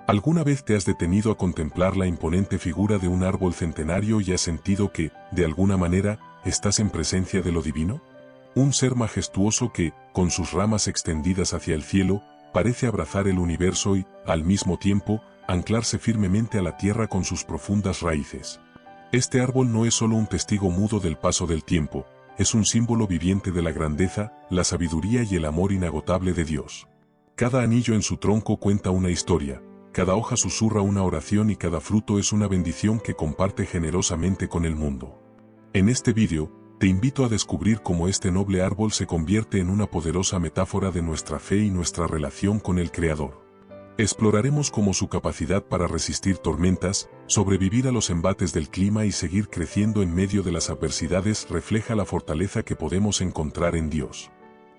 ¿Alguna vez te has detenido a contemplar la imponente figura de un árbol centenario y has sentido que, de alguna manera, estás en presencia de lo divino? Un ser majestuoso que, con sus ramas extendidas hacia el cielo, parece abrazar el universo y, al mismo tiempo, anclarse firmemente a la tierra con sus profundas raíces. Este árbol no es solo un testigo mudo del paso del tiempo, es un símbolo viviente de la grandeza, la sabiduría y el amor inagotable de Dios. Cada anillo en su tronco cuenta una historia. Cada hoja susurra una oración y cada fruto es una bendición que comparte generosamente con el mundo. En este vídeo, te invito a descubrir cómo este noble árbol se convierte en una poderosa metáfora de nuestra fe y nuestra relación con el Creador. Exploraremos cómo su capacidad para resistir tormentas, sobrevivir a los embates del clima y seguir creciendo en medio de las adversidades refleja la fortaleza que podemos encontrar en Dios.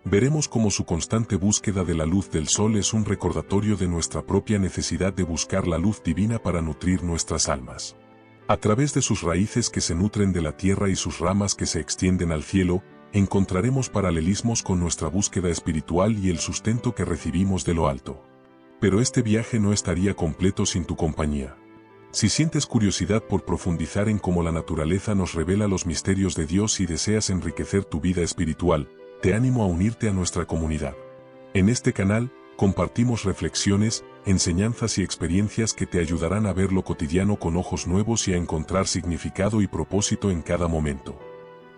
Veremos cómo su constante búsqueda de la luz del sol es un recordatorio de nuestra propia necesidad de buscar la luz divina para nutrir nuestras almas. A través de sus raíces que se nutren de la tierra y sus ramas que se extienden al cielo, encontraremos paralelismos con nuestra búsqueda espiritual y el sustento que recibimos de lo alto. Pero este viaje no estaría completo sin tu compañía. Si sientes curiosidad por profundizar en cómo la naturaleza nos revela los misterios de Dios y deseas enriquecer tu vida espiritual, te animo a unirte a nuestra comunidad. En este canal, compartimos reflexiones, enseñanzas y experiencias que te ayudarán a ver lo cotidiano con ojos nuevos y a encontrar significado y propósito en cada momento.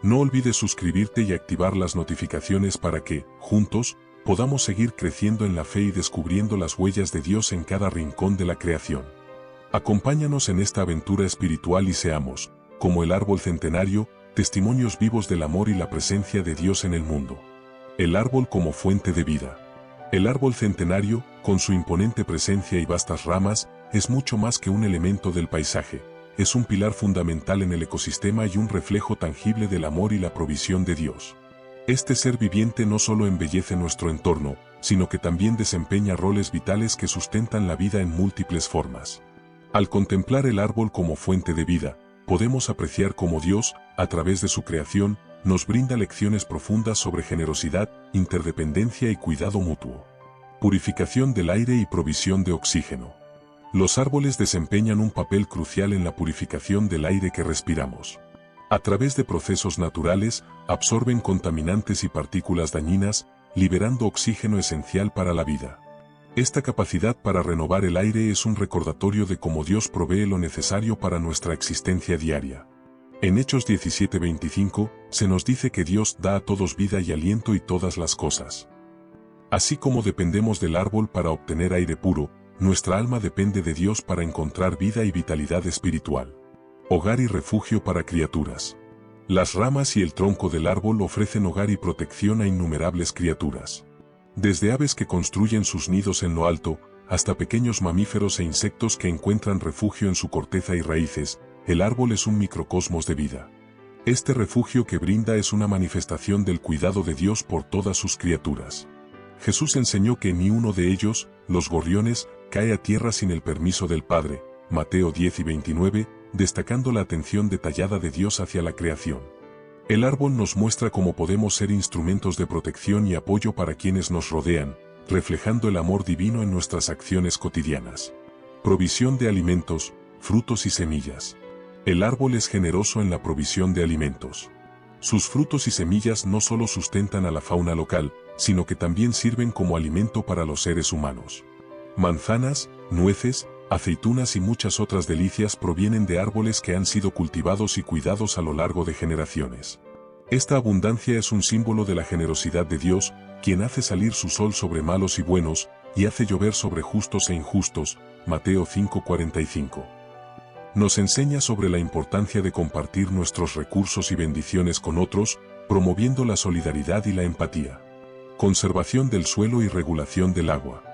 No olvides suscribirte y activar las notificaciones para que, juntos, podamos seguir creciendo en la fe y descubriendo las huellas de Dios en cada rincón de la creación. Acompáñanos en esta aventura espiritual y seamos, como el árbol centenario, testimonios vivos del amor y la presencia de Dios en el mundo. El árbol como fuente de vida. El árbol centenario, con su imponente presencia y vastas ramas, es mucho más que un elemento del paisaje, es un pilar fundamental en el ecosistema y un reflejo tangible del amor y la provisión de Dios. Este ser viviente no solo embellece nuestro entorno, sino que también desempeña roles vitales que sustentan la vida en múltiples formas. Al contemplar el árbol como fuente de vida, podemos apreciar cómo Dios, a través de su creación, nos brinda lecciones profundas sobre generosidad, interdependencia y cuidado mutuo. Purificación del aire y provisión de oxígeno. Los árboles desempeñan un papel crucial en la purificación del aire que respiramos. A través de procesos naturales, absorben contaminantes y partículas dañinas, liberando oxígeno esencial para la vida. Esta capacidad para renovar el aire es un recordatorio de cómo Dios provee lo necesario para nuestra existencia diaria. En Hechos 17:25, se nos dice que Dios da a todos vida y aliento y todas las cosas. Así como dependemos del árbol para obtener aire puro, nuestra alma depende de Dios para encontrar vida y vitalidad espiritual. Hogar y refugio para criaturas. Las ramas y el tronco del árbol ofrecen hogar y protección a innumerables criaturas. Desde aves que construyen sus nidos en lo alto, hasta pequeños mamíferos e insectos que encuentran refugio en su corteza y raíces, el árbol es un microcosmos de vida. Este refugio que brinda es una manifestación del cuidado de Dios por todas sus criaturas. Jesús enseñó que ni uno de ellos, los gorriones, cae a tierra sin el permiso del Padre, Mateo 10:29, destacando la atención detallada de Dios hacia la creación. El árbol nos muestra cómo podemos ser instrumentos de protección y apoyo para quienes nos rodean, reflejando el amor divino en nuestras acciones cotidianas. Provisión de alimentos, frutos y semillas. El árbol es generoso en la provisión de alimentos. Sus frutos y semillas no solo sustentan a la fauna local, sino que también sirven como alimento para los seres humanos. Manzanas, nueces, aceitunas y muchas otras delicias provienen de árboles que han sido cultivados y cuidados a lo largo de generaciones. Esta abundancia es un símbolo de la generosidad de Dios, quien hace salir su sol sobre malos y buenos, y hace llover sobre justos e injustos, Mateo 5:45. Nos enseña sobre la importancia de compartir nuestros recursos y bendiciones con otros, promoviendo la solidaridad y la empatía. Conservación del suelo y regulación del agua.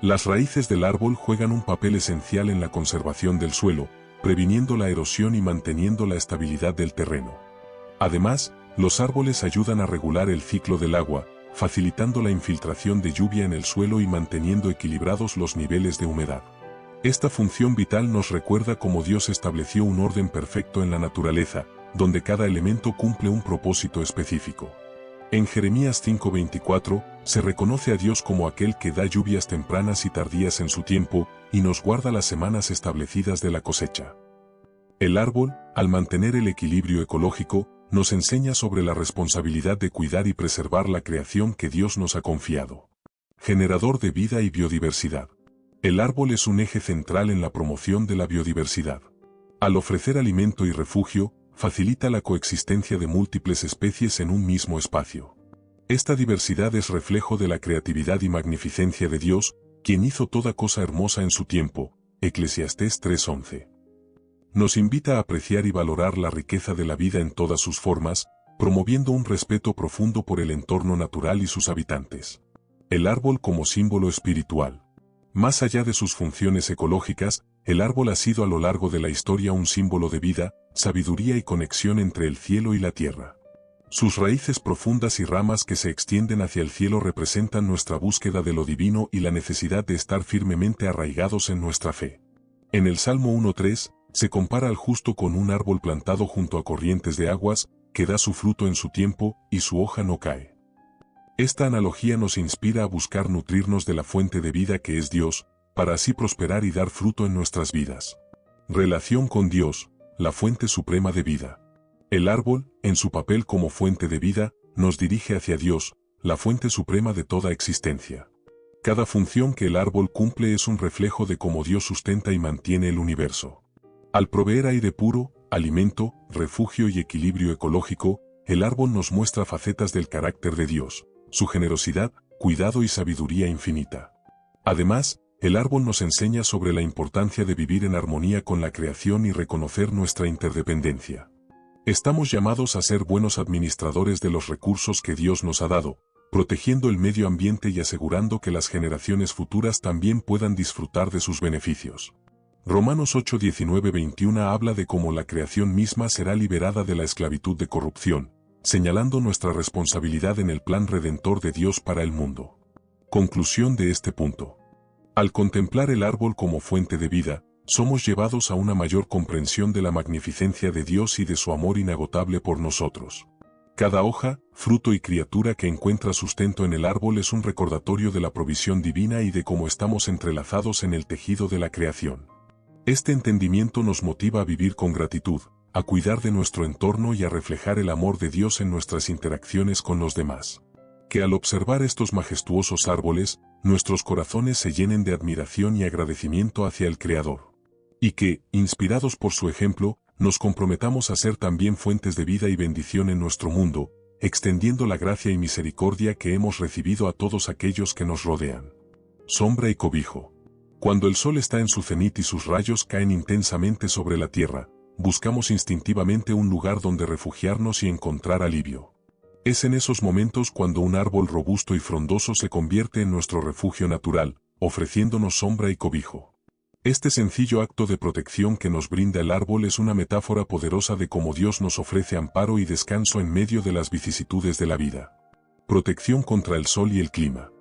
Las raíces del árbol juegan un papel esencial en la conservación del suelo, previniendo la erosión y manteniendo la estabilidad del terreno. Además, los árboles ayudan a regular el ciclo del agua, facilitando la infiltración de lluvia en el suelo y manteniendo equilibrados los niveles de humedad. Esta función vital nos recuerda cómo Dios estableció un orden perfecto en la naturaleza, donde cada elemento cumple un propósito específico. En Jeremías 5:24, se reconoce a Dios como aquel que da lluvias tempranas y tardías en su tiempo, y nos guarda las semanas establecidas de la cosecha. El árbol, al mantener el equilibrio ecológico, nos enseña sobre la responsabilidad de cuidar y preservar la creación que Dios nos ha confiado. Generador de vida y biodiversidad. El árbol es un eje central en la promoción de la biodiversidad. Al ofrecer alimento y refugio, facilita la coexistencia de múltiples especies en un mismo espacio. Esta diversidad es reflejo de la creatividad y magnificencia de Dios, quien hizo toda cosa hermosa en su tiempo. Eclesiastés 3:11. Nos invita a apreciar y valorar la riqueza de la vida en todas sus formas, promoviendo un respeto profundo por el entorno natural y sus habitantes. El árbol como símbolo espiritual. Más allá de sus funciones ecológicas, el árbol ha sido a lo largo de la historia un símbolo de vida, sabiduría y conexión entre el cielo y la tierra. Sus raíces profundas y ramas que se extienden hacia el cielo representan nuestra búsqueda de lo divino y la necesidad de estar firmemente arraigados en nuestra fe. En el Salmo 1:3, se compara al justo con un árbol plantado junto a corrientes de aguas, que da su fruto en su tiempo y su hoja no cae. Esta analogía nos inspira a buscar nutrirnos de la fuente de vida que es Dios, para así prosperar y dar fruto en nuestras vidas. Relación con Dios, la fuente suprema de vida. El árbol, en su papel como fuente de vida, nos dirige hacia Dios, la fuente suprema de toda existencia. Cada función que el árbol cumple es un reflejo de cómo Dios sustenta y mantiene el universo. Al proveer aire puro, alimento, refugio y equilibrio ecológico, el árbol nos muestra facetas del carácter de Dios, su generosidad, cuidado y sabiduría infinita. Además, el árbol nos enseña sobre la importancia de vivir en armonía con la creación y reconocer nuestra interdependencia. Estamos llamados a ser buenos administradores de los recursos que Dios nos ha dado, protegiendo el medio ambiente y asegurando que las generaciones futuras también puedan disfrutar de sus beneficios. Romanos 8:19-21 habla de cómo la creación misma será liberada de la esclavitud de corrupción, señalando nuestra responsabilidad en el plan redentor de Dios para el mundo. Conclusión de este punto. Al contemplar el árbol como fuente de vida, somos llevados a una mayor comprensión de la magnificencia de Dios y de su amor inagotable por nosotros. Cada hoja, fruto y criatura que encuentra sustento en el árbol es un recordatorio de la provisión divina y de cómo estamos entrelazados en el tejido de la creación. Este entendimiento nos motiva a vivir con gratitud, a cuidar de nuestro entorno y a reflejar el amor de Dios en nuestras interacciones con los demás. Que al observar estos majestuosos árboles, nuestros corazones se llenen de admiración y agradecimiento hacia el Creador. Y que, inspirados por su ejemplo, nos comprometamos a ser también fuentes de vida y bendición en nuestro mundo, extendiendo la gracia y misericordia que hemos recibido a todos aquellos que nos rodean. Sombra y cobijo. Cuando el sol está en su cenit y sus rayos caen intensamente sobre la tierra, buscamos instintivamente un lugar donde refugiarnos y encontrar alivio. Es en esos momentos cuando un árbol robusto y frondoso se convierte en nuestro refugio natural, ofreciéndonos sombra y cobijo. Este sencillo acto de protección que nos brinda el árbol es una metáfora poderosa de cómo Dios nos ofrece amparo y descanso en medio de las vicisitudes de la vida. Protección contra el sol y el clima.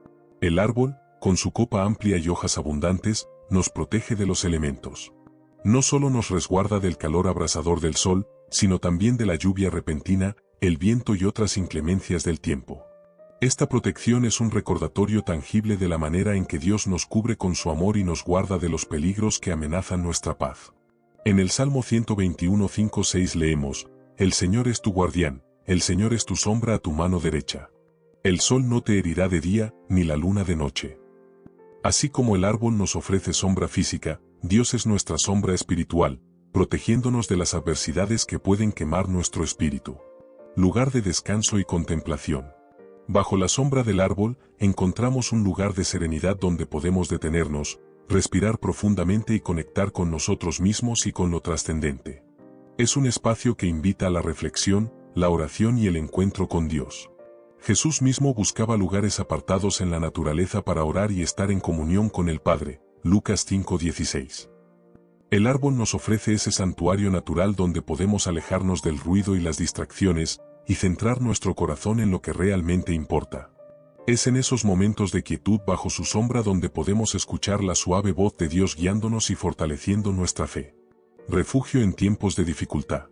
El árbol, con su copa amplia y hojas abundantes, nos protege de los elementos. No solo nos resguarda del calor abrasador del sol, sino también de la lluvia repentina, el viento y otras inclemencias del tiempo. Esta protección es un recordatorio tangible de la manera en que Dios nos cubre con su amor y nos guarda de los peligros que amenazan nuestra paz. En el Salmo 121:5-6 leemos: El Señor es tu guardián, el Señor es tu sombra a tu mano derecha. El sol no te herirá de día, ni la luna de noche. Así como el árbol nos ofrece sombra física, Dios es nuestra sombra espiritual, protegiéndonos de las adversidades que pueden quemar nuestro espíritu. Lugar de descanso y contemplación. Bajo la sombra del árbol, encontramos un lugar de serenidad donde podemos detenernos, respirar profundamente y conectar con nosotros mismos y con lo trascendente. Es un espacio que invita a la reflexión, la oración y el encuentro con Dios. Jesús mismo buscaba lugares apartados en la naturaleza para orar y estar en comunión con el Padre. Lucas 5:16. El árbol nos ofrece ese santuario natural donde podemos alejarnos del ruido y las distracciones, y centrar nuestro corazón en lo que realmente importa. Es en esos momentos de quietud bajo su sombra donde podemos escuchar la suave voz de Dios guiándonos y fortaleciendo nuestra fe. Refugio en tiempos de dificultad.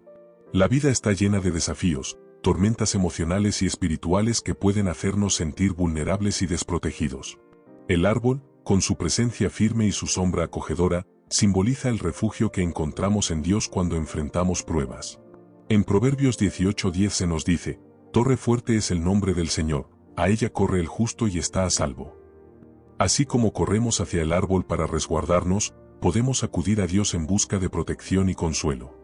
La vida está llena de desafíos, tormentas emocionales y espirituales que pueden hacernos sentir vulnerables y desprotegidos. El árbol, con su presencia firme y su sombra acogedora, simboliza el refugio que encontramos en Dios cuando enfrentamos pruebas. En Proverbios 18:10 se nos dice: torre fuerte es el nombre del Señor, a ella corre el justo y está a salvo. Así como corremos hacia el árbol para resguardarnos, podemos acudir a Dios en busca de protección y consuelo.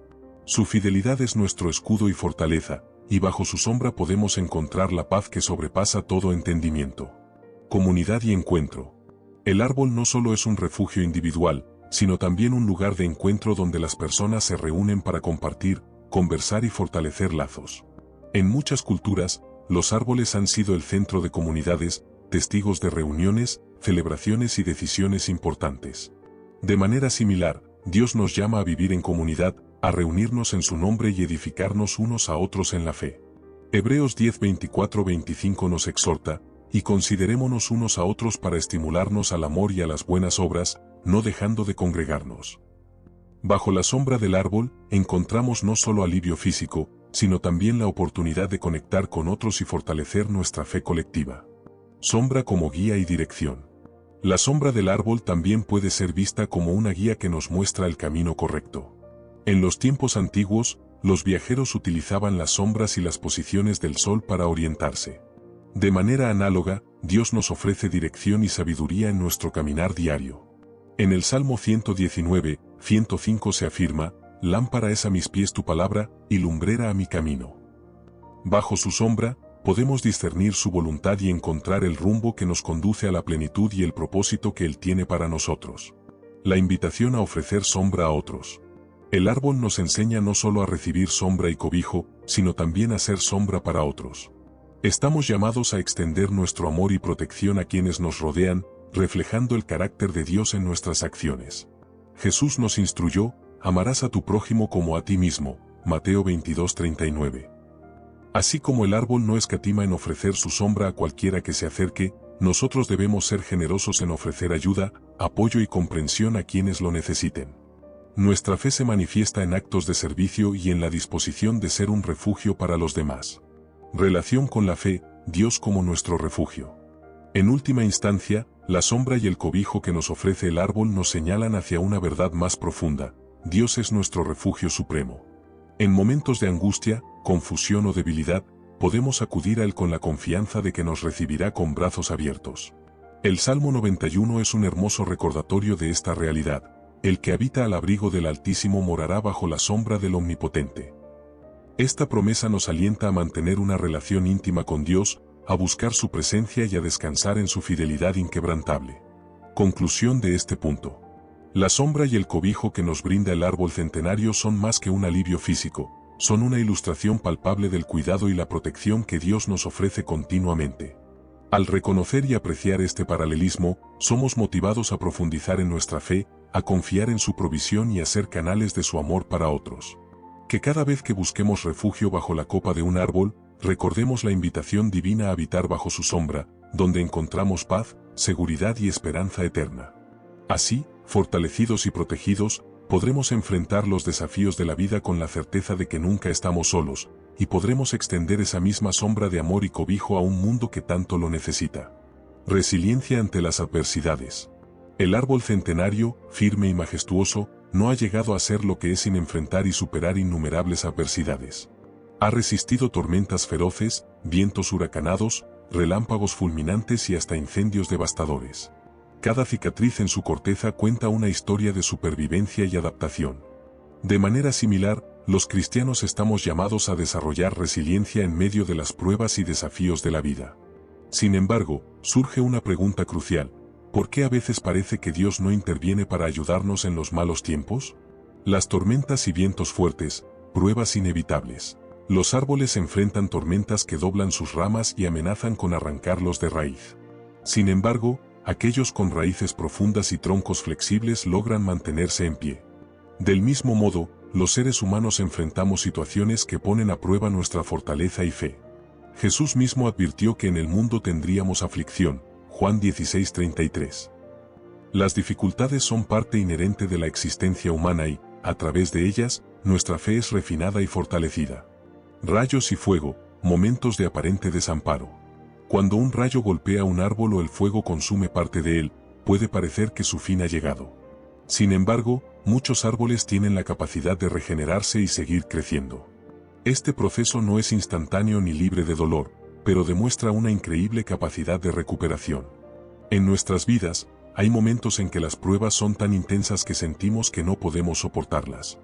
Su fidelidad es nuestro escudo y fortaleza, y bajo su sombra podemos encontrar la paz que sobrepasa todo entendimiento. Comunidad y encuentro. El árbol no solo es un refugio individual, sino también un lugar de encuentro donde las personas se reúnen para compartir, conversar y fortalecer lazos. En muchas culturas, los árboles han sido el centro de comunidades, testigos de reuniones, celebraciones y decisiones importantes. De manera similar, Dios nos llama a vivir en comunidad, a reunirnos en su nombre y edificarnos unos a otros en la fe. Hebreos 10:24-25 nos exhorta: y considerémonos unos a otros para estimularnos al amor y a las buenas obras, no dejando de congregarnos. Bajo la sombra del árbol, encontramos no solo alivio físico, sino también la oportunidad de conectar con otros y fortalecer nuestra fe colectiva. Sombra como guía y dirección. La sombra del árbol también puede ser vista como una guía que nos muestra el camino correcto. En los tiempos antiguos, los viajeros utilizaban las sombras y las posiciones del sol para orientarse. De manera análoga, Dios nos ofrece dirección y sabiduría en nuestro caminar diario. En el Salmo 119:105 se afirma: lámpara es a mis pies tu palabra, y lumbrera a mi camino. Bajo su sombra, podemos discernir su voluntad y encontrar el rumbo que nos conduce a la plenitud y el propósito que Él tiene para nosotros. La invitación a ofrecer sombra a otros. El árbol nos enseña no solo a recibir sombra y cobijo, sino también a ser sombra para otros. Estamos llamados a extender nuestro amor y protección a quienes nos rodean, reflejando el carácter de Dios en nuestras acciones. Jesús nos instruyó: amarás a tu prójimo como a ti mismo, Mateo 22:39. Así como el árbol no escatima en ofrecer su sombra a cualquiera que se acerque, nosotros debemos ser generosos en ofrecer ayuda, apoyo y comprensión a quienes lo necesiten. Nuestra fe se manifiesta en actos de servicio y en la disposición de ser un refugio para los demás. Relación con la fe, Dios como nuestro refugio. En última instancia, la sombra y el cobijo que nos ofrece el árbol nos señalan hacia una verdad más profunda: Dios es nuestro refugio supremo. En momentos de angustia, confusión o debilidad, podemos acudir a Él con la confianza de que nos recibirá con brazos abiertos. El Salmo 91 es un hermoso recordatorio de esta realidad: el que habita al abrigo del Altísimo morará bajo la sombra del Omnipotente. Esta promesa nos alienta a mantener una relación íntima con Dios, a buscar su presencia y a descansar en su fidelidad inquebrantable. Conclusión de este punto. La sombra y el cobijo que nos brinda el árbol centenario son más que un alivio físico, son una ilustración palpable del cuidado y la protección que Dios nos ofrece continuamente. Al reconocer y apreciar este paralelismo, somos motivados a profundizar en nuestra fe, a confiar en su provisión y a ser canales de su amor para otros. Que cada vez que busquemos refugio bajo la copa de un árbol, recordemos la invitación divina a habitar bajo su sombra, donde encontramos paz, seguridad y esperanza eterna. Así, fortalecidos y protegidos, podremos enfrentar los desafíos de la vida con la certeza de que nunca estamos solos, y podremos extender esa misma sombra de amor y cobijo a un mundo que tanto lo necesita. Resiliencia ante las adversidades. El árbol centenario, firme y majestuoso, no ha llegado a ser lo que es sin enfrentar y superar innumerables adversidades. Ha resistido tormentas feroces, vientos huracanados, relámpagos fulminantes y hasta incendios devastadores. Cada cicatriz en su corteza cuenta una historia de supervivencia y adaptación. De manera similar, los cristianos estamos llamados a desarrollar resiliencia en medio de las pruebas y desafíos de la vida. Sin embargo, surge una pregunta crucial: ¿por qué a veces parece que Dios no interviene para ayudarnos en los malos tiempos? Las tormentas y vientos fuertes, pruebas inevitables. Los árboles enfrentan tormentas que doblan sus ramas y amenazan con arrancarlos de raíz. Sin embargo, aquellos con raíces profundas y troncos flexibles logran mantenerse en pie. Del mismo modo, los seres humanos enfrentamos situaciones que ponen a prueba nuestra fortaleza y fe. Jesús mismo advirtió que en el mundo tendríamos aflicción, Juan 16:33. Las dificultades son parte inherente de la existencia humana y, a través de ellas, nuestra fe es refinada y fortalecida. Rayos y fuego, momentos de aparente desamparo. Cuando un rayo golpea un árbol o el fuego consume parte de él, puede parecer que su fin ha llegado. Sin embargo, muchos árboles tienen la capacidad de regenerarse y seguir creciendo. Este proceso no es instantáneo ni libre de dolor, pero demuestra una increíble capacidad de recuperación. En nuestras vidas, hay momentos en que las pruebas son tan intensas que sentimos que no podemos soportarlas.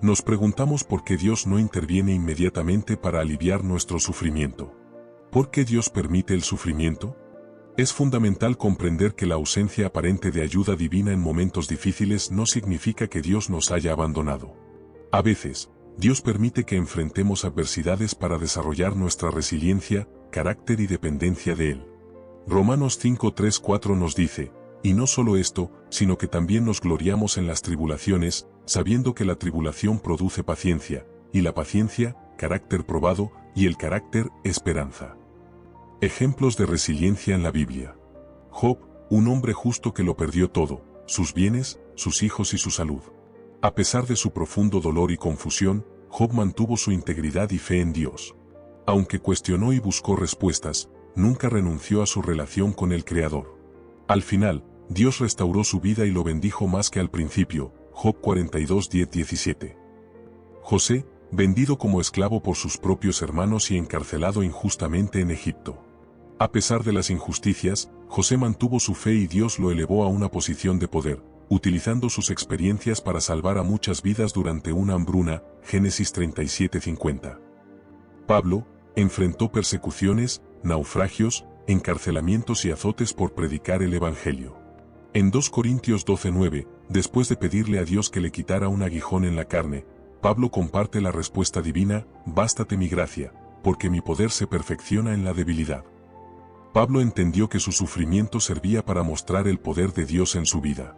Nos preguntamos por qué Dios no interviene inmediatamente para aliviar nuestro sufrimiento. ¿Por qué Dios permite el sufrimiento? Es fundamental comprender que la ausencia aparente de ayuda divina en momentos difíciles no significa que Dios nos haya abandonado. A veces, Dios permite que enfrentemos adversidades para desarrollar nuestra resiliencia, carácter y dependencia de Él. Romanos 5:3-4 nos dice, y no solo esto, sino que también nos gloriamos en las tribulaciones, sabiendo que la tribulación produce paciencia, y la paciencia, carácter probado, y el carácter, esperanza. Ejemplos de resiliencia en la Biblia. Job, un hombre justo que lo perdió todo, sus bienes, sus hijos y su salud. A pesar de su profundo dolor y confusión, Job mantuvo su integridad y fe en Dios. Aunque cuestionó y buscó respuestas, nunca renunció a su relación con el Creador. Al final, Dios restauró su vida y lo bendijo más que al principio. Job 42:10-17. José, vendido como esclavo por sus propios hermanos y encarcelado injustamente en Egipto. A pesar de las injusticias, José mantuvo su fe y Dios lo elevó a una posición de poder, utilizando sus experiencias para salvar a muchas vidas durante una hambruna. Génesis 37:50. Pablo, enfrentó persecuciones, naufragios, encarcelamientos y azotes por predicar el Evangelio. En 2 Corintios 12:9, después de pedirle a Dios que le quitara un aguijón en la carne, Pablo comparte la respuesta divina: bástate mi gracia, porque mi poder se perfecciona en la debilidad. Pablo entendió que su sufrimiento servía para mostrar el poder de Dios en su vida.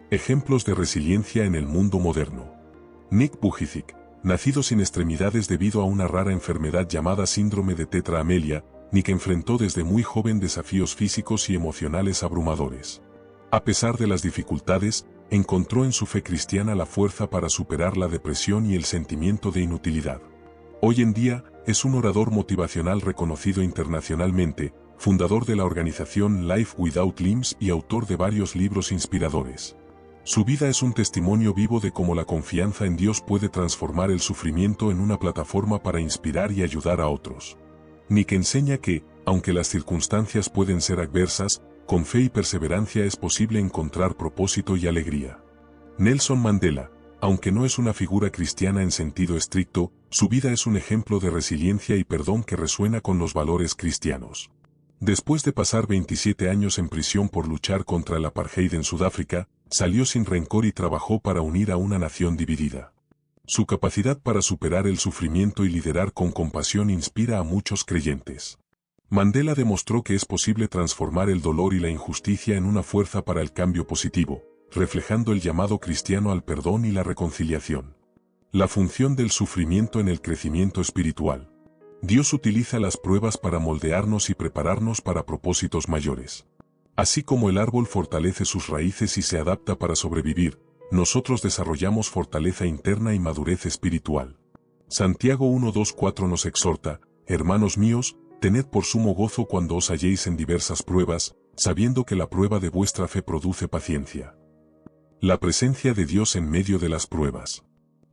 Ejemplos de resiliencia en el mundo moderno. Nick Vujicic, nacido sin extremidades debido a una rara enfermedad llamada síndrome de Tetra Amelia, Nick enfrentó desde muy joven desafíos físicos y emocionales abrumadores. A pesar de las dificultades, encontró en su fe cristiana la fuerza para superar la depresión y el sentimiento de inutilidad. Hoy en día, es un orador motivacional reconocido internacionalmente, fundador de la organización Life Without Limbs y autor de varios libros inspiradores. Su vida es un testimonio vivo de cómo la confianza en Dios puede transformar el sufrimiento en una plataforma para inspirar y ayudar a otros. Nick enseña que, aunque las circunstancias pueden ser adversas, con fe y perseverancia es posible encontrar propósito y alegría. Nelson Mandela, aunque no es una figura cristiana en sentido estricto, su vida es un ejemplo de resiliencia y perdón que resuena con los valores cristianos. Después de pasar 27 años en prisión por luchar contra el apartheid en Sudáfrica, salió sin rencor y trabajó para unir a una nación dividida. Su capacidad para superar el sufrimiento y liderar con compasión inspira a muchos creyentes. Mandela demostró que es posible transformar el dolor y la injusticia en una fuerza para el cambio positivo, reflejando el llamado cristiano al perdón y la reconciliación. La función del sufrimiento en el crecimiento espiritual. Dios utiliza las pruebas para moldearnos y prepararnos para propósitos mayores. Así como el árbol fortalece sus raíces y se adapta para sobrevivir, nosotros desarrollamos fortaleza interna y madurez espiritual. Santiago 1:2-4 nos exhorta: hermanos míos, tened por sumo gozo cuando os halléis en diversas pruebas, sabiendo que la prueba de vuestra fe produce paciencia. La presencia de Dios en medio de las pruebas.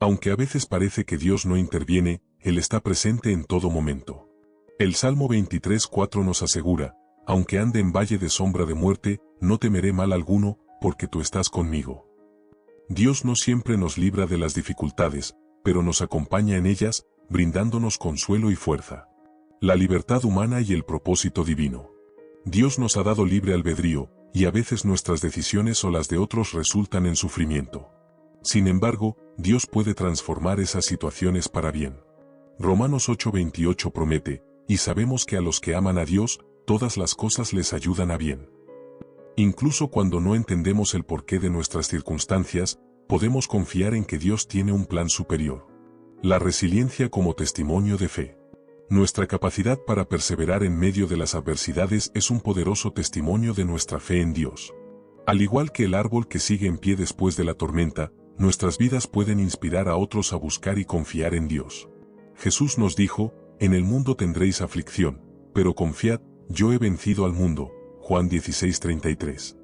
Aunque a veces parece que Dios no interviene, Él está presente en todo momento. El Salmo 23:4 nos asegura: aunque ande en valle de sombra de muerte, no temeré mal alguno, porque tú estás conmigo. Dios no siempre nos libra de las dificultades, pero nos acompaña en ellas, brindándonos consuelo y fuerza. La libertad humana y el propósito divino. Dios nos ha dado libre albedrío, y a veces nuestras decisiones o las de otros resultan en sufrimiento. Sin embargo, Dios puede transformar esas situaciones para bien. Romanos 8:28 promete: y sabemos que a los que aman a Dios, todas las cosas les ayudan a bien. Incluso cuando no entendemos el porqué de nuestras circunstancias, podemos confiar en que Dios tiene un plan superior. La resiliencia como testimonio de fe. Nuestra capacidad para perseverar en medio de las adversidades es un poderoso testimonio de nuestra fe en Dios. Al igual que el árbol que sigue en pie después de la tormenta, nuestras vidas pueden inspirar a otros a buscar y confiar en Dios. Jesús nos dijo: en el mundo tendréis aflicción, pero confiad, yo he vencido al mundo. Juan 16:33.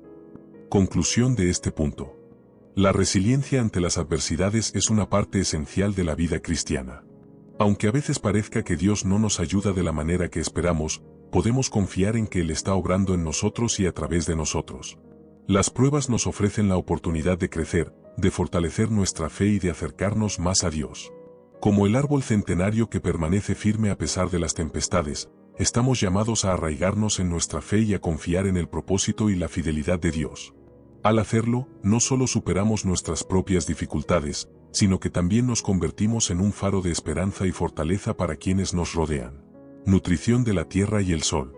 Conclusión de este punto. La resiliencia ante las adversidades es una parte esencial de la vida cristiana. Aunque a veces parezca que Dios no nos ayuda de la manera que esperamos, podemos confiar en que Él está obrando en nosotros y a través de nosotros. Las pruebas nos ofrecen la oportunidad de crecer, de fortalecer nuestra fe y de acercarnos más a Dios. Como el árbol centenario que permanece firme a pesar de las tempestades, estamos llamados a arraigarnos en nuestra fe y a confiar en el propósito y la fidelidad de Dios. Al hacerlo, no solo superamos nuestras propias dificultades, sino que también nos convertimos en un faro de esperanza y fortaleza para quienes nos rodean. Nutrición de la tierra y el sol.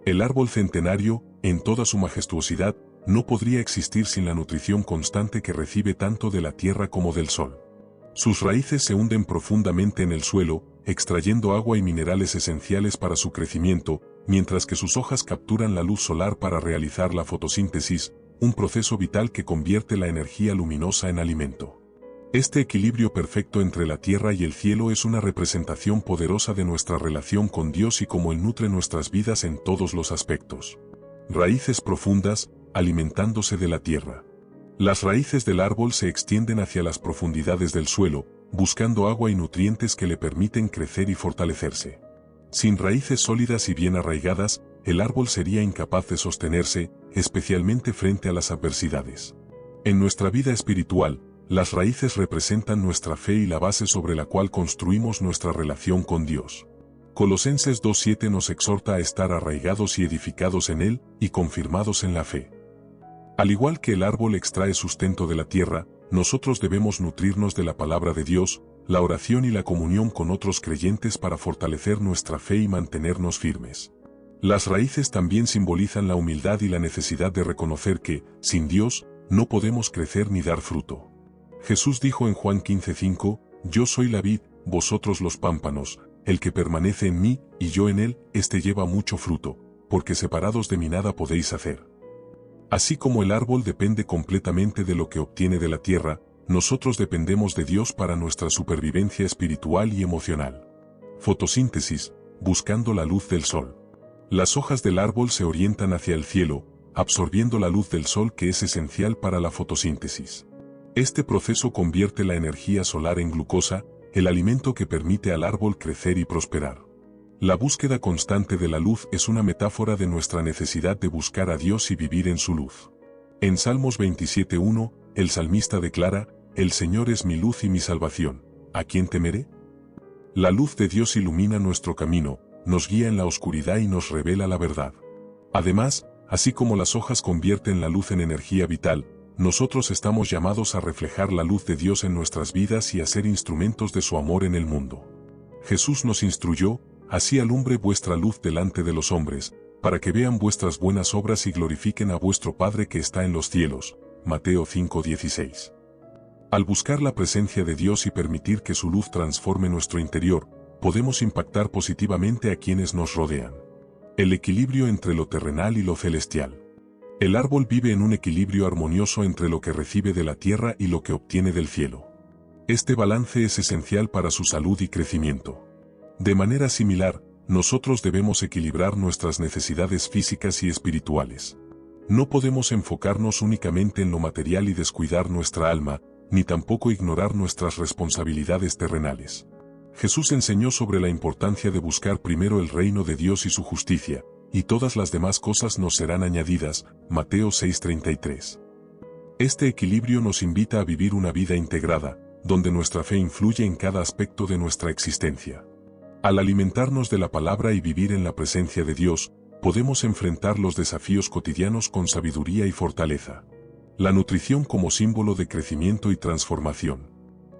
El árbol centenario, en toda su majestuosidad, no podría existir sin la nutrición constante que recibe tanto de la tierra como del sol. Sus raíces se hunden profundamente en el suelo, extrayendo agua y minerales esenciales para su crecimiento, mientras que sus hojas capturan la luz solar para realizar la fotosíntesis, un proceso vital que convierte la energía luminosa en alimento. Este equilibrio perfecto entre la tierra y el cielo es una representación poderosa de nuestra relación con Dios y cómo Él nutre nuestras vidas en todos los aspectos. Raíces profundas, alimentándose de la tierra. Las raíces del árbol se extienden hacia las profundidades del suelo, buscando agua y nutrientes que le permiten crecer y fortalecerse. Sin raíces sólidas y bien arraigadas, el árbol sería incapaz de sostenerse, especialmente frente a las adversidades. En nuestra vida espiritual, las raíces representan nuestra fe y la base sobre la cual construimos nuestra relación con Dios. Colosenses 2:7 nos exhorta a estar arraigados y edificados en Él, y confirmados en la fe. Al igual que el árbol extrae sustento de la tierra, nosotros debemos nutrirnos de la palabra de Dios, la oración y la comunión con otros creyentes para fortalecer nuestra fe y mantenernos firmes. Las raíces también simbolizan la humildad y la necesidad de reconocer que, sin Dios, no podemos crecer ni dar fruto. Jesús dijo en Juan 15:5, «Yo soy la vid, vosotros los pámpanos, el que permanece en mí y yo en él, éste lleva mucho fruto, porque separados de mí nada podéis hacer». Así como el árbol depende completamente de lo que obtiene de la tierra, nosotros dependemos de Dios para nuestra supervivencia espiritual y emocional. Fotosíntesis, buscando la luz del sol. Las hojas del árbol se orientan hacia el cielo, absorbiendo la luz del sol que es esencial para la fotosíntesis. Este proceso convierte la energía solar en glucosa, el alimento que permite al árbol crecer y prosperar. La búsqueda constante de la luz es una metáfora de nuestra necesidad de buscar a Dios y vivir en su luz. En Salmos 27:1, el salmista declara, «El Señor es mi luz y mi salvación, ¿a quién temeré?». La luz de Dios ilumina nuestro camino, nos guía en la oscuridad y nos revela la verdad. Además, así como las hojas convierten la luz en energía vital, nosotros estamos llamados a reflejar la luz de Dios en nuestras vidas y a ser instrumentos de su amor en el mundo. Jesús nos instruyó, «Así alumbre vuestra luz delante de los hombres, para que vean vuestras buenas obras y glorifiquen a vuestro Padre que está en los cielos». Mateo 5:16. Al buscar la presencia de Dios y permitir que su luz transforme nuestro interior, podemos impactar positivamente a quienes nos rodean. El equilibrio entre lo terrenal y lo celestial. El árbol vive en un equilibrio armonioso entre lo que recibe de la tierra y lo que obtiene del cielo. Este balance es esencial para su salud y crecimiento. De manera similar, nosotros debemos equilibrar nuestras necesidades físicas y espirituales. No podemos enfocarnos únicamente en lo material y descuidar nuestra alma, ni tampoco ignorar nuestras responsabilidades terrenales. Jesús enseñó sobre la importancia de buscar primero el reino de Dios y su justicia, y todas las demás cosas nos serán añadidas. Mateo 6:33. Este equilibrio nos invita a vivir una vida integrada, donde nuestra fe influye en cada aspecto de nuestra existencia. Al alimentarnos de la palabra y vivir en la presencia de Dios, podemos enfrentar los desafíos cotidianos con sabiduría y fortaleza. La nutrición como símbolo de crecimiento y transformación.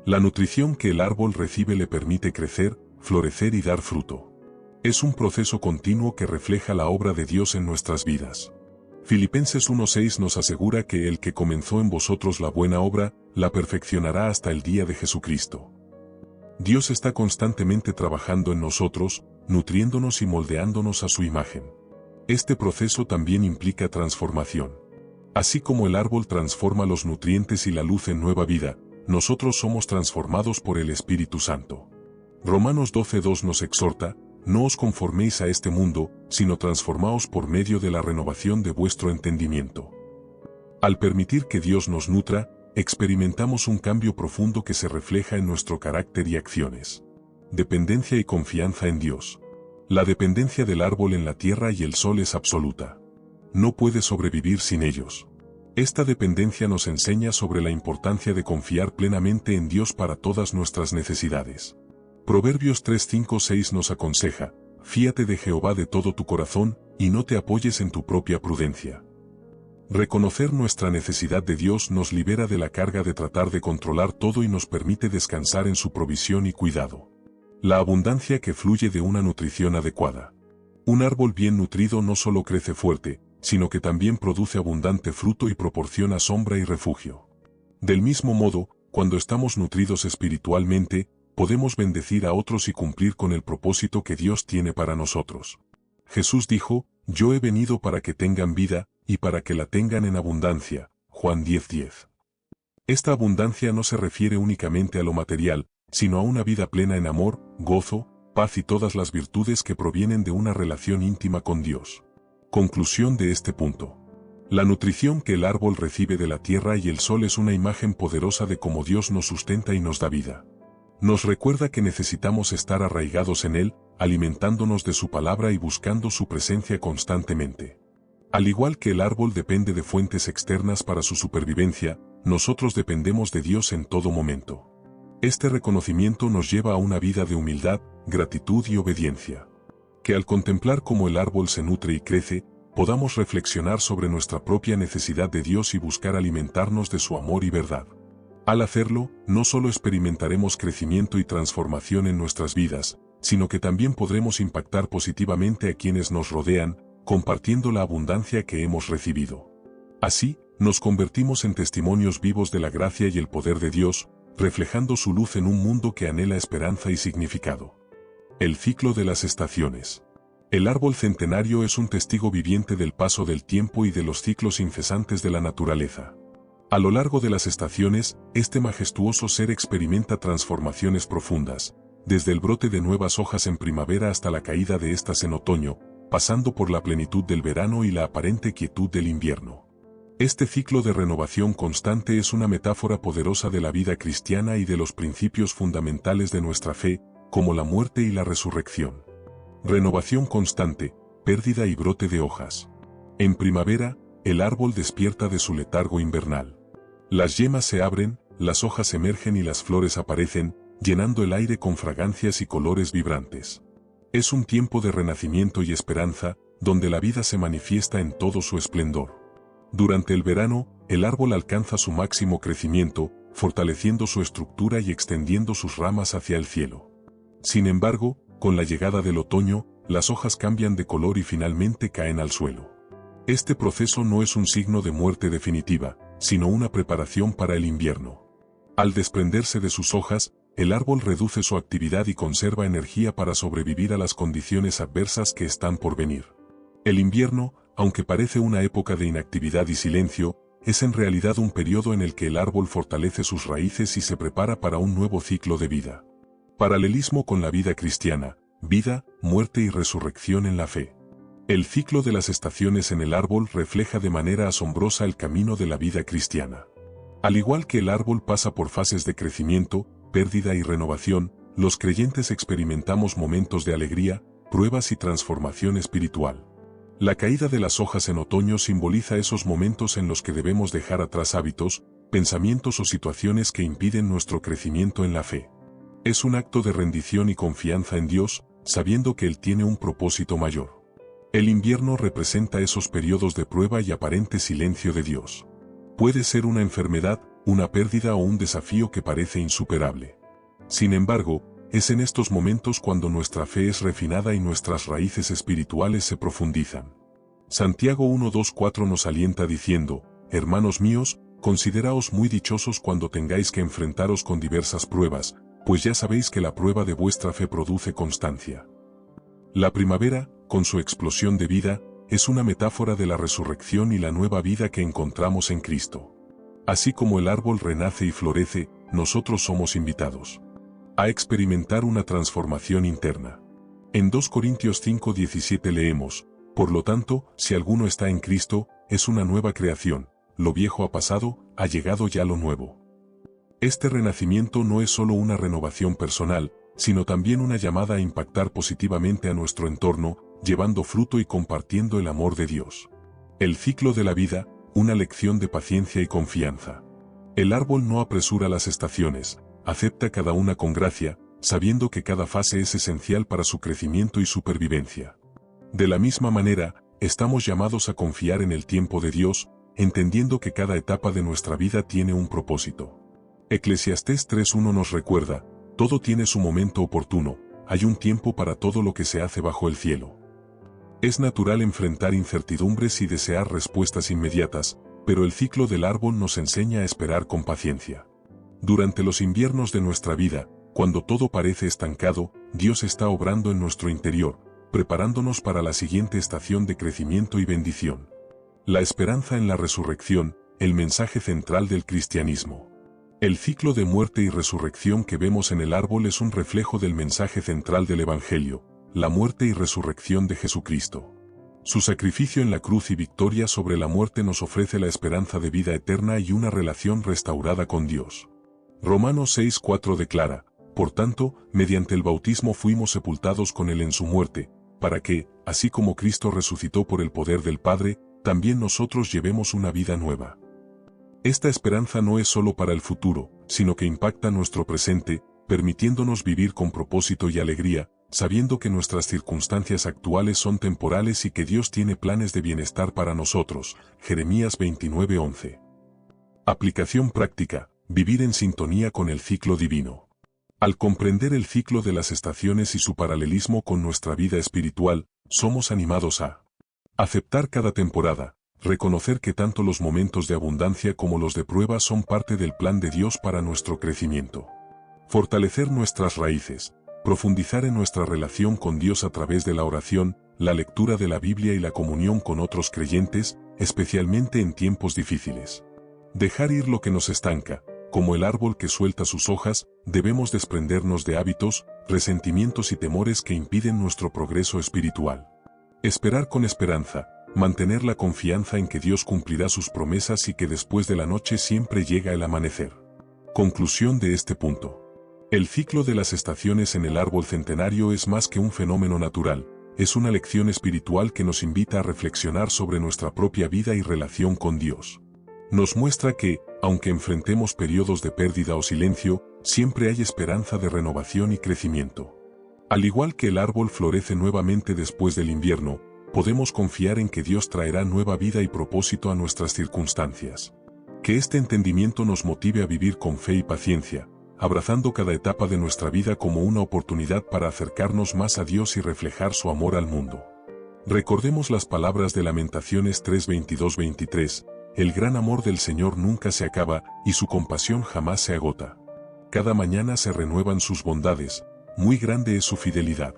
La nutrición que el árbol recibe le permite crecer, florecer y dar fruto. Es un proceso continuo que refleja la obra de Dios en nuestras vidas. Filipenses 1:6 nos asegura que el que comenzó en vosotros la buena obra, la perfeccionará hasta el día de Jesucristo. Dios está constantemente trabajando en nosotros, nutriéndonos y moldeándonos a su imagen. Este proceso también implica transformación. Así como el árbol transforma los nutrientes y la luz en nueva vida, nosotros somos transformados por el Espíritu Santo. Romanos 12:2 nos exhorta, «No os conforméis a este mundo, sino transformaos por medio de la renovación de vuestro entendimiento». Al permitir que Dios nos nutra, experimentamos un cambio profundo que se refleja en nuestro carácter y acciones. Dependencia y confianza en Dios. La dependencia del árbol en la tierra y el sol es absoluta. No puede sobrevivir sin ellos. Esta dependencia nos enseña sobre la importancia de confiar plenamente en Dios para todas nuestras necesidades. Proverbios 3:5-6 nos aconseja: fíate de Jehová de todo tu corazón, y no te apoyes en tu propia prudencia. Reconocer nuestra necesidad de Dios nos libera de la carga de tratar de controlar todo y nos permite descansar en su provisión y cuidado. La abundancia que fluye de una nutrición adecuada. Un árbol bien nutrido no solo crece fuerte, sino que también produce abundante fruto y proporciona sombra y refugio. Del mismo modo, cuando estamos nutridos espiritualmente, podemos bendecir a otros y cumplir con el propósito que Dios tiene para nosotros. Jesús dijo: yo he venido para que tengan vida, y para que la tengan en abundancia. Juan 10:10. Esta abundancia no se refiere únicamente a lo material, sino a una vida plena en amor, gozo, paz y todas las virtudes que provienen de una relación íntima con Dios. Conclusión de este punto. La nutrición que el árbol recibe de la tierra y el sol es una imagen poderosa de cómo Dios nos sustenta y nos da vida. Nos recuerda que necesitamos estar arraigados en Él, alimentándonos de su palabra y buscando su presencia constantemente. Al igual que el árbol depende de fuentes externas para su supervivencia, nosotros dependemos de Dios en todo momento. Este reconocimiento nos lleva a una vida de humildad, gratitud y obediencia. Que al contemplar cómo el árbol se nutre y crece, podamos reflexionar sobre nuestra propia necesidad de Dios y buscar alimentarnos de su amor y verdad. Al hacerlo, no solo experimentaremos crecimiento y transformación en nuestras vidas, sino que también podremos impactar positivamente a quienes nos rodean, compartiendo la abundancia que hemos recibido. Así, nos convertimos en testimonios vivos de la gracia y el poder de Dios, reflejando su luz en un mundo que anhela esperanza y significado. El ciclo de las estaciones. El árbol centenario es un testigo viviente del paso del tiempo y de los ciclos incesantes de la naturaleza. A lo largo de las estaciones, este majestuoso ser experimenta transformaciones profundas, desde el brote de nuevas hojas en primavera hasta la caída de estas en otoño, pasando por la plenitud del verano y la aparente quietud del invierno. Este ciclo de renovación constante es una metáfora poderosa de la vida cristiana y de los principios fundamentales de nuestra fe, como la muerte y la resurrección. Renovación constante, pérdida y brote de hojas. En primavera, el árbol despierta de su letargo invernal. Las yemas se abren, las hojas emergen y las flores aparecen, llenando el aire con fragancias y colores vibrantes. Es un tiempo de renacimiento y esperanza, donde la vida se manifiesta en todo su esplendor. Durante el verano, el árbol alcanza su máximo crecimiento, fortaleciendo su estructura y extendiendo sus ramas hacia el cielo. Sin embargo, con la llegada del otoño, las hojas cambian de color y finalmente caen al suelo. Este proceso no es un signo de muerte definitiva, sino una preparación para el invierno. Al desprenderse de sus hojas, el árbol reduce su actividad y conserva energía para sobrevivir a las condiciones adversas que están por venir. El invierno, aunque parece una época de inactividad y silencio, es en realidad un periodo en el que el árbol fortalece sus raíces y se prepara para un nuevo ciclo de vida. Paralelismo con la vida cristiana: vida, muerte y resurrección en la fe. El ciclo de las estaciones en el árbol refleja de manera asombrosa el camino de la vida cristiana. Al igual que el árbol pasa por fases de crecimiento, pérdida y renovación, los creyentes experimentamos momentos de alegría, pruebas y transformación espiritual. La caída de las hojas en otoño simboliza esos momentos en los que debemos dejar atrás hábitos, pensamientos o situaciones que impiden nuestro crecimiento en la fe. Es un acto de rendición y confianza en Dios, sabiendo que Él tiene un propósito mayor. El invierno representa esos periodos de prueba y aparente silencio de Dios. Puede ser una enfermedad, una pérdida o un desafío que parece insuperable. Sin embargo, es en estos momentos cuando nuestra fe es refinada y nuestras raíces espirituales se profundizan. Santiago 1:2-4 nos alienta diciendo: hermanos míos, consideraos muy dichosos cuando tengáis que enfrentaros con diversas pruebas, pues ya sabéis que la prueba de vuestra fe produce constancia. La primavera, con su explosión de vida, es una metáfora de la resurrección y la nueva vida que encontramos en Cristo. Así como el árbol renace y florece, nosotros somos invitados a experimentar una transformación interna. En 2 Corintios 5:17 leemos: por lo tanto, si alguno está en Cristo, es una nueva creación, lo viejo ha pasado, ha llegado ya lo nuevo. Este renacimiento no es solo una renovación personal, sino también una llamada a impactar positivamente a nuestro entorno, llevando fruto y compartiendo el amor de Dios. El ciclo de la vida, una lección de paciencia y confianza. El árbol no apresura las estaciones, acepta cada una con gracia, sabiendo que cada fase es esencial para su crecimiento y supervivencia. De la misma manera, estamos llamados a confiar en el tiempo de Dios, entendiendo que cada etapa de nuestra vida tiene un propósito. Eclesiastés 3:1 nos recuerda, todo tiene su momento oportuno, hay un tiempo para todo lo que se hace bajo el cielo. Es natural enfrentar incertidumbres y desear respuestas inmediatas, pero el ciclo del árbol nos enseña a esperar con paciencia. Durante los inviernos de nuestra vida, cuando todo parece estancado, Dios está obrando en nuestro interior, preparándonos para la siguiente estación de crecimiento y bendición. La esperanza en la resurrección, el mensaje central del cristianismo. El ciclo de muerte y resurrección que vemos en el árbol es un reflejo del mensaje central del Evangelio, la muerte y resurrección de Jesucristo. Su sacrificio en la cruz y victoria sobre la muerte nos ofrece la esperanza de vida eterna y una relación restaurada con Dios. Romanos 6:4 declara, por tanto, mediante el bautismo fuimos sepultados con Él en su muerte, para que, así como Cristo resucitó por el poder del Padre, también nosotros llevemos una vida nueva. Esta esperanza no es solo para el futuro, sino que impacta nuestro presente, permitiéndonos vivir con propósito y alegría, sabiendo que nuestras circunstancias actuales son temporales y que Dios tiene planes de bienestar para nosotros. Jeremías 29:11. Aplicación práctica, vivir en sintonía con el ciclo divino. Al comprender el ciclo de las estaciones y su paralelismo con nuestra vida espiritual, somos animados a aceptar cada temporada, reconocer que tanto los momentos de abundancia como los de prueba son parte del plan de Dios para nuestro crecimiento. Fortalecer nuestras raíces, profundizar en nuestra relación con Dios a través de la oración, la lectura de la Biblia y la comunión con otros creyentes, especialmente en tiempos difíciles. Dejar ir lo que nos estanca, como el árbol que suelta sus hojas, debemos desprendernos de hábitos, resentimientos y temores que impiden nuestro progreso espiritual. Esperar con esperanza, mantener la confianza en que Dios cumplirá sus promesas y que después de la noche siempre llega el amanecer. Conclusión de este punto. El ciclo de las estaciones en el árbol centenario es más que un fenómeno natural, es una lección espiritual que nos invita a reflexionar sobre nuestra propia vida y relación con Dios. Nos muestra que, aunque enfrentemos periodos de pérdida o silencio, siempre hay esperanza de renovación y crecimiento. Al igual que el árbol florece nuevamente después del invierno, podemos confiar en que Dios traerá nueva vida y propósito a nuestras circunstancias. Que este entendimiento nos motive a vivir con fe y paciencia, abrazando cada etapa de nuestra vida como una oportunidad para acercarnos más a Dios y reflejar su amor al mundo. Recordemos las palabras de Lamentaciones 3:22-23, el gran amor del Señor nunca se acaba y su compasión jamás se agota. Cada mañana se renuevan sus bondades, muy grande es su fidelidad.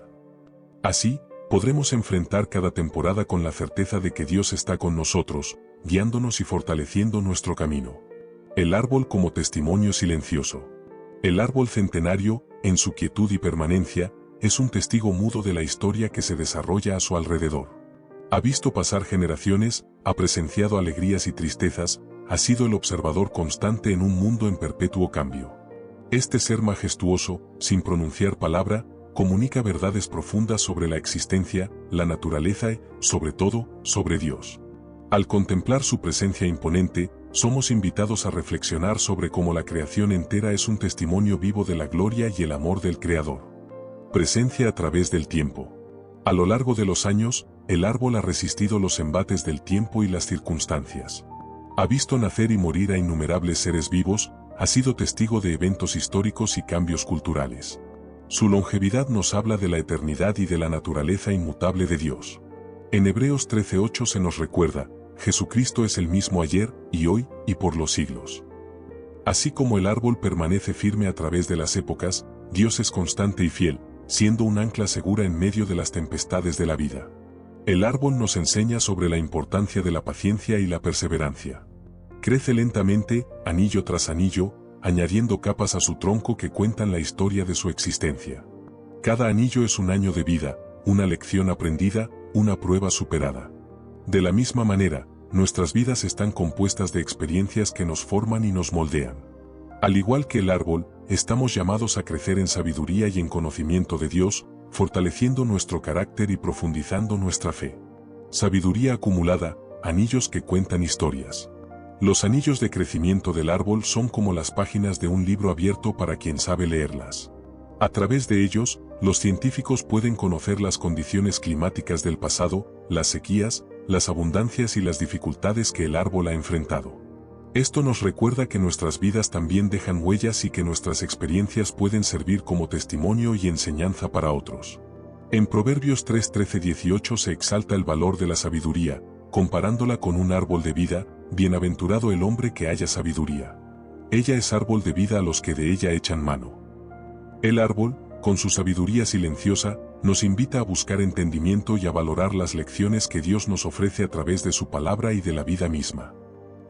Así, podremos enfrentar cada temporada con la certeza de que Dios está con nosotros, guiándonos y fortaleciendo nuestro camino. El árbol como testimonio silencioso. El árbol centenario, en su quietud y permanencia, es un testigo mudo de la historia que se desarrolla a su alrededor. Ha visto pasar generaciones, ha presenciado alegrías y tristezas, ha sido el observador constante en un mundo en perpetuo cambio. Este ser majestuoso, sin pronunciar palabra, comunica verdades profundas sobre la existencia, la naturaleza y, sobre todo, sobre Dios. Al contemplar su presencia imponente, somos invitados a reflexionar sobre cómo la creación entera es un testimonio vivo de la gloria y el amor del Creador. Presencia a través del tiempo. A lo largo de los años, el árbol ha resistido los embates del tiempo y las circunstancias. Ha visto nacer y morir a innumerables seres vivos, ha sido testigo de eventos históricos y cambios culturales. Su longevidad nos habla de la eternidad y de la naturaleza inmutable de Dios. En Hebreos 13:8 se nos recuerda, Jesucristo es el mismo ayer, y hoy, y por los siglos. Así como el árbol permanece firme a través de las épocas, Dios es constante y fiel, siendo un ancla segura en medio de las tempestades de la vida. El árbol nos enseña sobre la importancia de la paciencia y la perseverancia. Crece lentamente, anillo tras anillo, añadiendo capas a su tronco que cuentan la historia de su existencia. Cada anillo es un año de vida, una lección aprendida, una prueba superada. De la misma manera, nuestras vidas están compuestas de experiencias que nos forman y nos moldean. Al igual que el árbol, estamos llamados a crecer en sabiduría y en conocimiento de Dios, fortaleciendo nuestro carácter y profundizando nuestra fe. Sabiduría acumulada, anillos que cuentan historias. Los anillos de crecimiento del árbol son como las páginas de un libro abierto para quien sabe leerlas. A través de ellos, los científicos pueden conocer las condiciones climáticas del pasado, las sequías, las abundancias y las dificultades que el árbol ha enfrentado. Esto nos recuerda que nuestras vidas también dejan huellas y que nuestras experiencias pueden servir como testimonio y enseñanza para otros. En Proverbios 3:13-18 se exalta el valor de la sabiduría, comparándola con un árbol de vida. Bienaventurado el hombre que haya sabiduría. Ella es árbol de vida a los que de ella echan mano. El árbol, con su sabiduría silenciosa, nos invita a buscar entendimiento y a valorar las lecciones que Dios nos ofrece a través de su palabra y de la vida misma.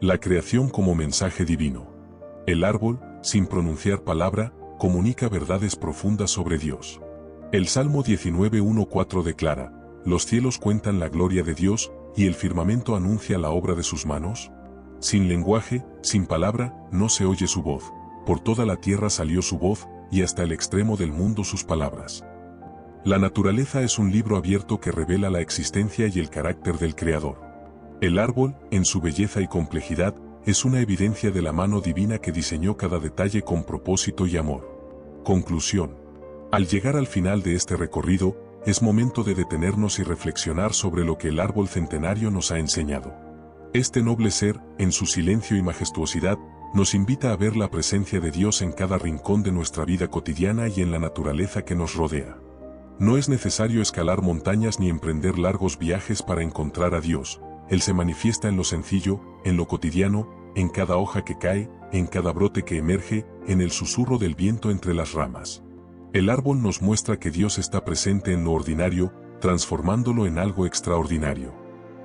La creación como mensaje divino. El árbol, sin pronunciar palabra, comunica verdades profundas sobre Dios. El Salmo 19:1-4 declara: los cielos cuentan la gloria de Dios, y el firmamento anuncia la obra de sus manos. Sin lenguaje, sin palabra, no se oye su voz. Por toda la tierra salió su voz, y hasta el extremo del mundo sus palabras. La naturaleza es un libro abierto que revela la existencia y el carácter del Creador. El árbol, en su belleza y complejidad, es una evidencia de la mano divina que diseñó cada detalle con propósito y amor. Conclusión. Al llegar al final de este recorrido, es momento de detenernos y reflexionar sobre lo que el árbol centenario nos ha enseñado. Este noble ser, en su silencio y majestuosidad, nos invita a ver la presencia de Dios en cada rincón de nuestra vida cotidiana y en la naturaleza que nos rodea. No es necesario escalar montañas ni emprender largos viajes para encontrar a Dios. Él se manifiesta en lo sencillo, en lo cotidiano, en cada hoja que cae, en cada brote que emerge, en el susurro del viento entre las ramas. El árbol nos muestra que Dios está presente en lo ordinario, transformándolo en algo extraordinario.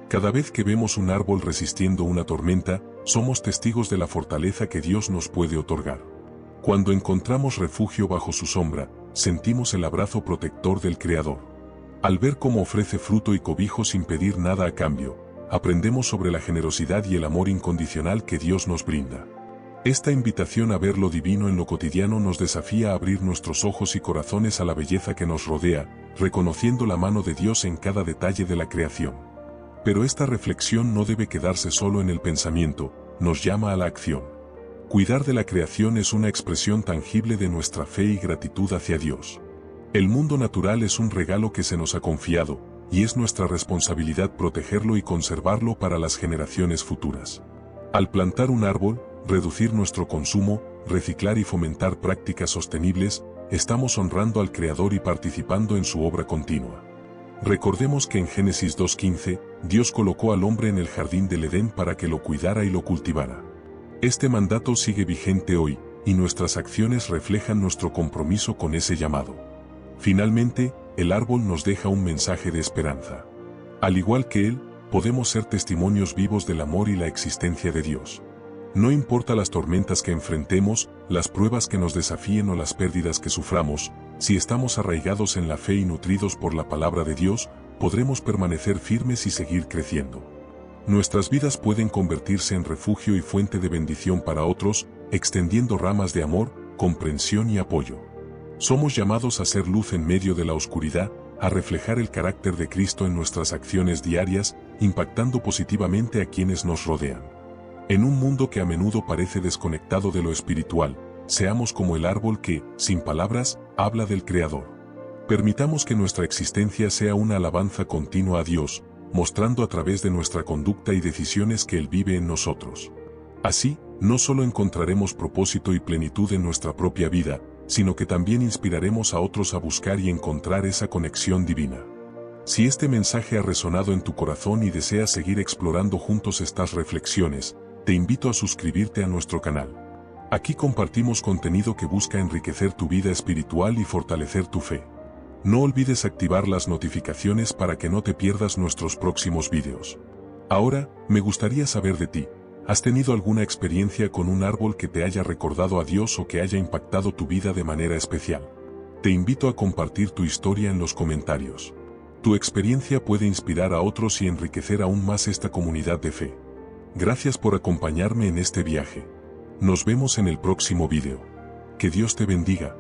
Cada vez que vemos un árbol resistiendo una tormenta, somos testigos de la fortaleza que Dios nos puede otorgar. Cuando encontramos refugio bajo su sombra, sentimos el abrazo protector del Creador. Al ver cómo ofrece fruto y cobijo sin pedir nada a cambio, aprendemos sobre la generosidad y el amor incondicional que Dios nos brinda. Esta invitación a ver lo divino en lo cotidiano nos desafía a abrir nuestros ojos y corazones a la belleza que nos rodea, reconociendo la mano de Dios en cada detalle de la creación. Pero esta reflexión no debe quedarse solo en el pensamiento, nos llama a la acción. Cuidar de la creación es una expresión tangible de nuestra fe y gratitud hacia Dios. El mundo natural es un regalo que se nos ha confiado, y es nuestra responsabilidad protegerlo y conservarlo para las generaciones futuras. Al plantar un árbol, reducir nuestro consumo, reciclar y fomentar prácticas sostenibles, estamos honrando al Creador y participando en su obra continua. Recordemos que en Génesis 2:15, Dios colocó al hombre en el jardín del Edén para que lo cuidara y lo cultivara. Este mandato sigue vigente hoy, y nuestras acciones reflejan nuestro compromiso con ese llamado. Finalmente, el árbol nos deja un mensaje de esperanza. Al igual que él, podemos ser testimonios vivos del amor y la existencia de Dios. No importa las tormentas que enfrentemos, las pruebas que nos desafíen o las pérdidas que suframos, si estamos arraigados en la fe y nutridos por la palabra de Dios, podremos permanecer firmes y seguir creciendo. Nuestras vidas pueden convertirse en refugio y fuente de bendición para otros, extendiendo ramas de amor, comprensión y apoyo. Somos llamados a ser luz en medio de la oscuridad, a reflejar el carácter de Cristo en nuestras acciones diarias, impactando positivamente a quienes nos rodean. En un mundo que a menudo parece desconectado de lo espiritual, seamos como el árbol que, sin palabras, habla del Creador. Permitamos que nuestra existencia sea una alabanza continua a Dios, mostrando a través de nuestra conducta y decisiones que Él vive en nosotros. Así, no solo encontraremos propósito y plenitud en nuestra propia vida, sino que también inspiraremos a otros a buscar y encontrar esa conexión divina. Si este mensaje ha resonado en tu corazón y deseas seguir explorando juntos estas reflexiones, te invito a suscribirte a nuestro canal. Aquí compartimos contenido que busca enriquecer tu vida espiritual y fortalecer tu fe. No olvides activar las notificaciones para que no te pierdas nuestros próximos vídeos. Ahora, me gustaría saber de ti. ¿Has tenido alguna experiencia con un árbol que te haya recordado a Dios o que haya impactado tu vida de manera especial? Te invito a compartir tu historia en los comentarios. Tu experiencia puede inspirar a otros y enriquecer aún más esta comunidad de fe. Gracias por acompañarme en este viaje. Nos vemos en el próximo video. Que Dios te bendiga.